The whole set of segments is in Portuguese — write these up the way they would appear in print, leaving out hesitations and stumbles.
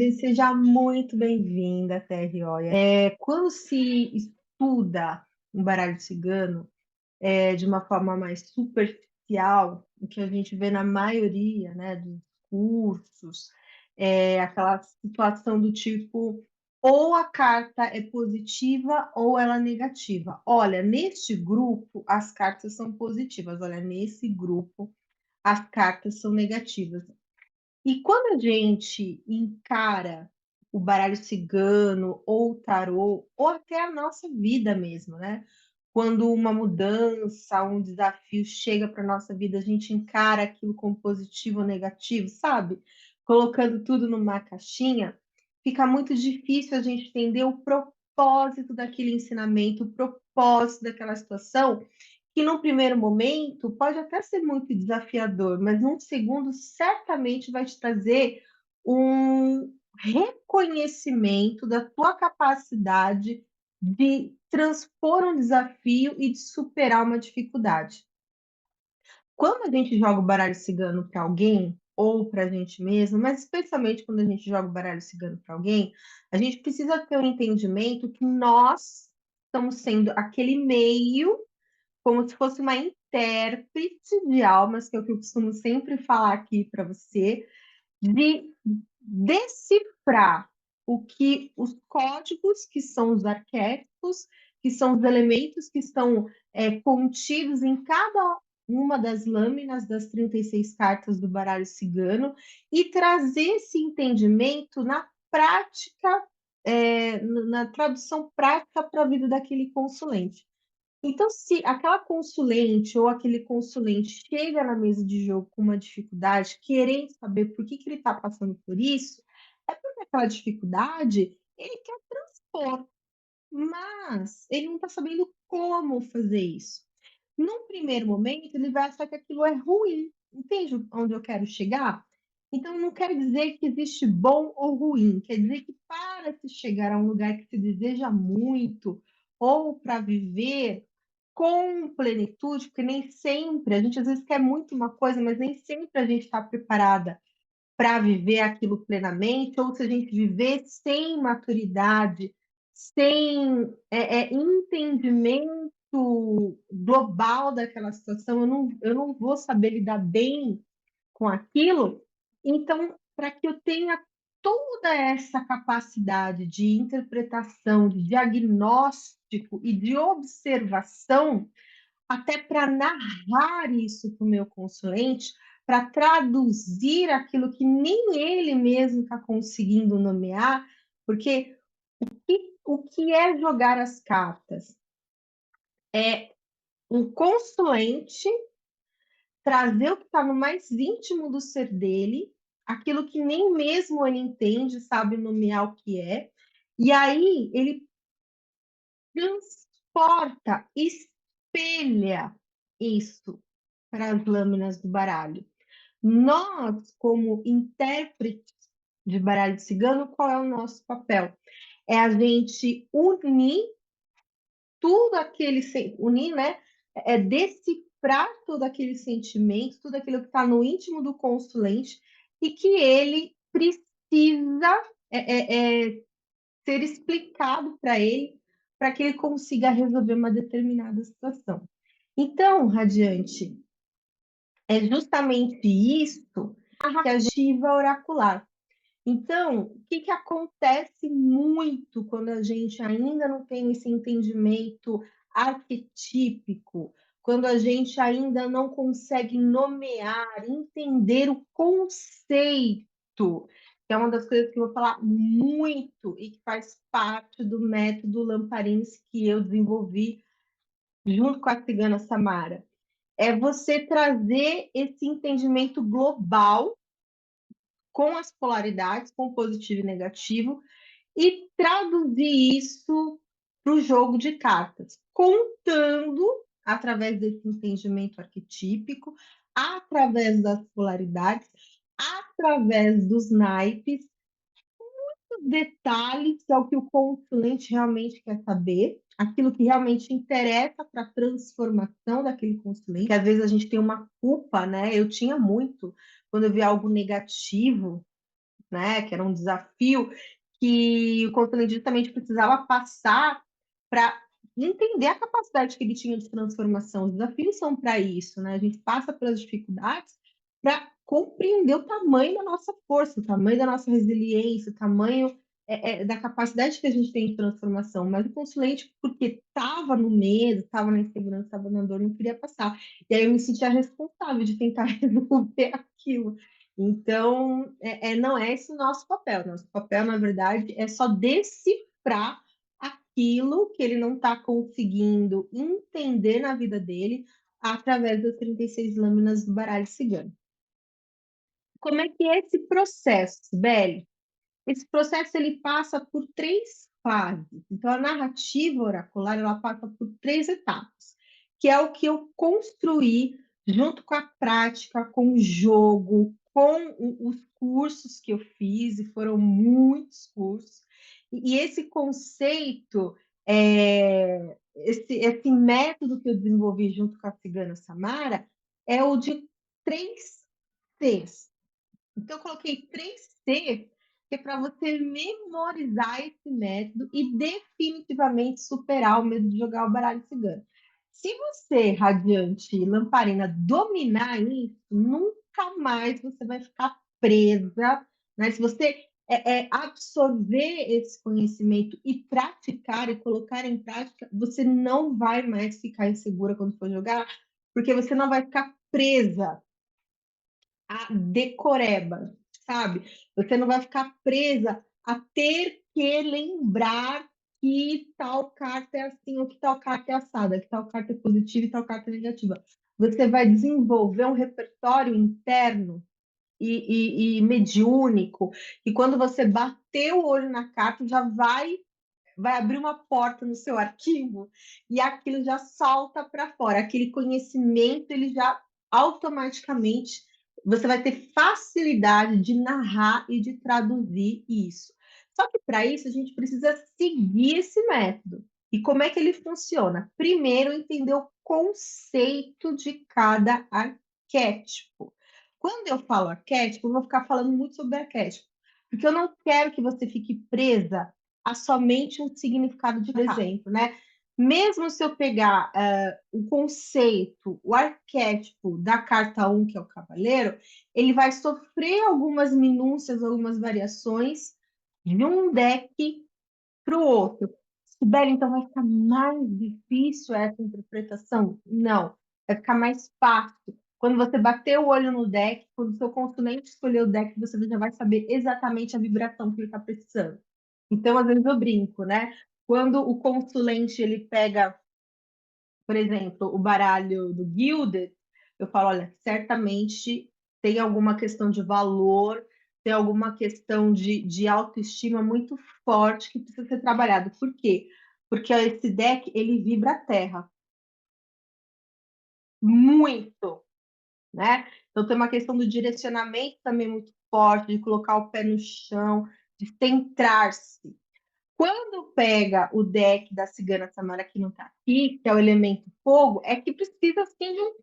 Rosane, seja muito bem-vinda, TROia. Quando se estuda um baralho cigano de uma forma mais superficial, o que a gente vê na maioria, né, dos cursos, é aquela situação do tipo, ou a carta é positiva ou ela é negativa. Olha, neste grupo as cartas são positivas, olha, nesse grupo as cartas são negativas. E quando a gente encara o baralho cigano ou o tarô, ou até a nossa vida mesmo, né? Quando uma mudança, um desafio chega para a nossa vida, a gente encara aquilo como positivo ou negativo, sabe? Colocando tudo numa caixinha, fica muito difícil a gente entender o propósito daquele ensinamento, o propósito daquela situação, que num primeiro momento pode até ser muito desafiador, mas num segundo certamente vai te trazer um reconhecimento da tua capacidade de transpor um desafio e de superar uma dificuldade. Quando a gente joga o baralho cigano para alguém, ou para a gente mesmo, mas especialmente quando a gente joga o baralho cigano para alguém, a gente precisa ter um entendimento que nós estamos sendo aquele meio, como se fosse uma intérprete de almas, que é o que eu costumo sempre falar aqui para você, de decifrar o que os códigos, que são os arquétipos, que são os elementos que estão contidos em cada uma das lâminas das 36 cartas do baralho cigano e trazer esse entendimento na prática, na tradução prática para a vida daquele consulente. Então, se aquela consulente ou aquele consulente chega na mesa de jogo com uma dificuldade, querendo saber por que ele está passando por isso, é porque aquela dificuldade ele quer transpor, mas ele não está sabendo como fazer isso. Num primeiro momento, ele vai achar que aquilo é ruim. Entende onde eu quero chegar? Então, não quer dizer que existe bom ou ruim, quer dizer que para se chegar a um lugar que se deseja muito, ou para viver com plenitude, porque nem sempre, a gente às vezes quer muito uma coisa, mas nem sempre a gente está preparada para viver aquilo plenamente, ou se a gente viver sem maturidade, sem entendimento global daquela situação, eu não vou saber lidar bem com aquilo. Então, para que eu tenha toda essa capacidade de interpretação, de diagnóstico e de observação, até para narrar isso para o meu consulente, para traduzir aquilo que nem ele mesmo está conseguindo nomear, porque o que é jogar as cartas? É um consulente trazer o que está no mais íntimo do ser dele, aquilo que nem mesmo ele entende, sabe nomear o que é, e aí ele transporta, espelha isso para as lâminas do baralho. Nós, como intérpretes de baralho cigano, qual é o nosso papel? É a gente unir tudo aquele, unir, né? É decifrar todo aquele sentimento, tudo aquilo que está no íntimo do consulente e que ele precisa ser explicado para ele, para que ele consiga resolver uma determinada situação. Então, Radiante, é justamente isso que a narrativa oracular. Então, o que acontece muito quando a gente ainda não tem esse entendimento arquetípico, quando a gente ainda não consegue nomear, entender o conceito, que é uma das coisas que eu vou falar muito e que faz parte do método Lamparins que eu desenvolvi junto com a cigana Samara. É você trazer esse entendimento global com as polaridades, com positivo e negativo, e traduzir isso para o jogo de cartas, contando, através desse entendimento arquetípico, através das polaridades, através dos naipes, os detalhes, que é o que o consulente realmente quer saber, aquilo que realmente interessa para a transformação daquele consulente, que às vezes a gente tem uma culpa, né? Eu tinha muito, quando eu vi algo negativo, né? Que era um desafio que o consulente justamente precisava passar para entender a capacidade que ele tinha de transformação. Os desafios são para isso, né? A gente passa pelas dificuldades para compreender o tamanho da nossa força, o tamanho da nossa resiliência, o tamanho da capacidade que a gente tem de transformação. Mas o consulente, porque estava no medo, estava na insegurança, estava na dor, não queria passar. E aí eu me sentia responsável de tentar resolver aquilo. Então, não é esse o nosso papel. Nosso papel, na verdade, é só decifrar aquilo que ele não está conseguindo entender na vida dele através das 36 lâminas do baralho cigano. Como é que é esse processo, Beli? Esse processo ele passa por três fases. Então, a narrativa oracular ela passa por três etapas, que é o que eu construí junto com a prática, com o jogo, com os cursos que eu fiz, e foram muitos cursos. E esse conceito, esse método que eu desenvolvi junto com a cigana Samara, é o de três Cs. Então, eu coloquei três Cs, que é para você memorizar esse método e definitivamente superar o medo de jogar o baralho cigano. Se você, Radiante Lamparina, dominar isso, nunca mais você vai ficar presa, né? Se você absorver esse conhecimento e praticar e colocar em prática, você não vai mais ficar insegura quando for jogar, porque você não vai ficar presa a decoreba, sabe? Você não vai ficar presa a ter que lembrar que tal carta é assim, ou que tal carta é assada, que tal carta é positiva e tal carta é negativa. Você vai desenvolver um repertório interno e mediúnico, e quando você bater o olho na carta, já vai abrir uma porta no seu arquivo e aquilo já salta para fora. Aquele conhecimento, ele já automaticamente você vai ter facilidade de narrar e de traduzir isso. Só que para isso a gente precisa seguir esse método. E como é que ele funciona? Primeiro, entender o conceito de cada arquétipo. Quando eu falo arquétipo, eu vou ficar falando muito sobre arquétipo, porque eu não quero que você fique presa a somente um significado de exemplo, né? Mesmo se eu pegar o conceito, o arquétipo da carta 1, que é o cavaleiro, ele vai sofrer algumas minúcias, algumas variações de um deck para o outro. Sibeli, então vai ficar mais difícil essa interpretação? Não, vai ficar mais fácil. Quando você bater o olho no deck, quando o seu consulente escolher o deck, você já vai saber exatamente a vibração que ele está precisando. Então, às vezes eu brinco, né? Quando o consulente ele pega, por exemplo, o baralho do Gilded, eu falo, olha, certamente tem alguma questão de valor, tem alguma questão de autoestima muito forte que precisa ser trabalhado. Por quê? Porque esse deck, ele vibra a terra. Muito, né? Então tem uma questão do direcionamento também muito forte, de colocar o pé no chão, de centrar-se. Quando pega o deck da Cigana Samara, que não está aqui, que é o elemento fogo, é que precisa assim, de um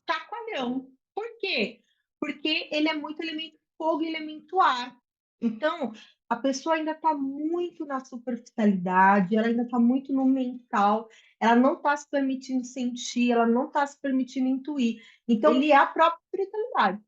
chacoalhão. Por quê? Porque ele é muito elemento fogo e elemento ar. Então, a pessoa ainda está muito na superficialidade, ela ainda está muito no mental, ela não está se permitindo sentir, ela não está se permitindo intuir. Então, ele é a própria espiritualidade.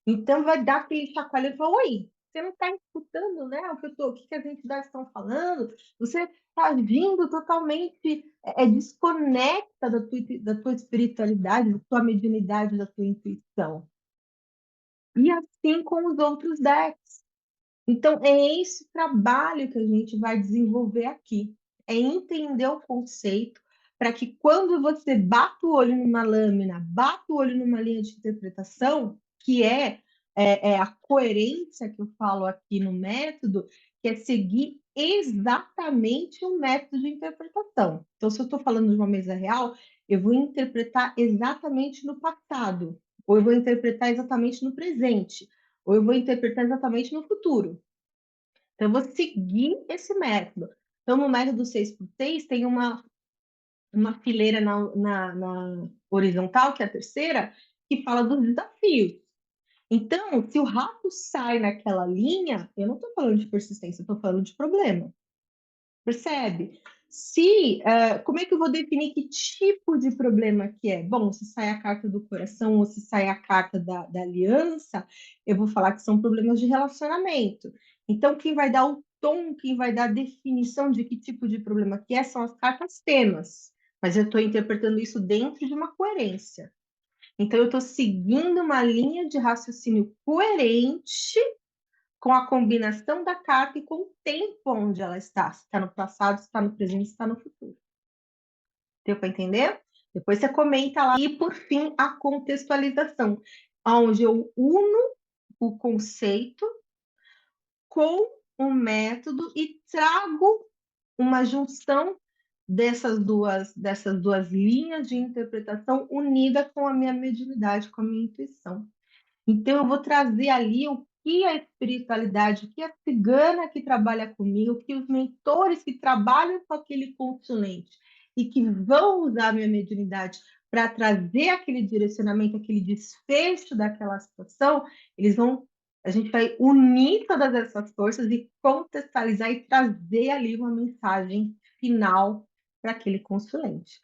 Então vai dar aquele chacoalhão e fala, oi, você não está escutando, né? O que as entidades estão falando? Você está vindo totalmente desconecta da tua espiritualidade, da tua mediunidade, da tua intuição. E assim com os outros decks. Então, é esse trabalho que a gente vai desenvolver aqui. É entender o conceito para que quando você bata o olho numa lâmina, bata o olho numa linha de interpretação, que é a coerência que eu falo aqui no método, que é seguir exatamente o método de interpretação. Então, se eu estou falando de uma mesa real, eu vou interpretar exatamente no passado, ou eu vou interpretar exatamente no presente, ou eu vou interpretar exatamente no futuro. Então, eu vou seguir esse método. Então, no método 6x6, tem uma fileira na horizontal, que é a terceira, que fala dos desafios. Então, se o rato sai naquela linha, eu não estou falando de persistência, eu estou falando de problema. Percebe? Se, como é que eu vou definir que tipo de problema que é? Bom, se sai a carta do coração ou se sai a carta da aliança, eu vou falar que são problemas de relacionamento. Então, quem vai dar o tom, quem vai dar a definição de que tipo de problema que é, são as cartas temas. Mas eu estou interpretando isso dentro de uma coerência. Então, eu estou seguindo uma linha de raciocínio coerente com a combinação da carta e com o tempo onde ela está. Se está no passado, se está no presente, se está no futuro. Deu para entender? Depois você comenta lá. E, por fim, a contextualização, onde eu uno o conceito com o método e trago uma junção dessas duas linhas de interpretação unida com a minha mediunidade, com a minha intuição. Então, eu vou trazer ali o que a espiritualidade, o que a cigana que trabalha comigo, o que os mentores que trabalham com aquele consulente e que vão usar a minha mediunidade para trazer aquele direcionamento, aquele desfecho daquela situação, a gente vai unir todas essas forças e contextualizar e trazer ali uma mensagem final para aquele consulente.